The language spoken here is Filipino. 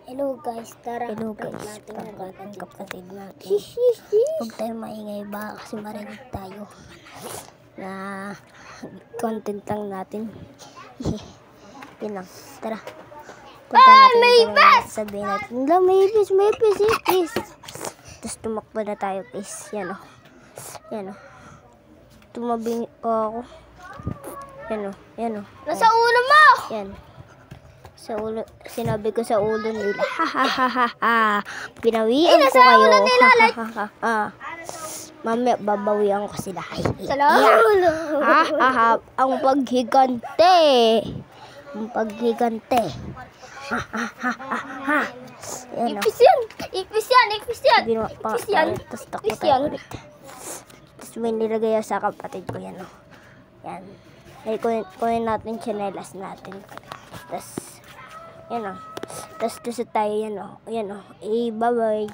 Hello guys, tara. Hello prank guys, natin prank ang kapatid natin. Shish, shish, shish. Huwag tayo maingay ba kasi marinig tayo na content lang natin. Yun lang, tara. Punta natin may ipis! Sabihin natin, may ipis. Tapos tumakbo na tayo guys. Yan o. Yan o. Tumabing ako. Yan o. Nasa ulo mo! Yan. Sa ulo, sinabi ko sa ulo nila. Ha. Pinawian ko kayo. ulo nila, like. Mamaya babawian ko sila. Sa ulo. Ang paghigante. Yan o. Ipis yan! Sabi mo, tapos takbo tayo ulit. Tapos may nilagay sa kapatid ko. Yan o. Yan. Ay, kunin natin tsinelas natin. Tapos, yan o. Tapos tayo, yan o. Yan o. Bye-bye.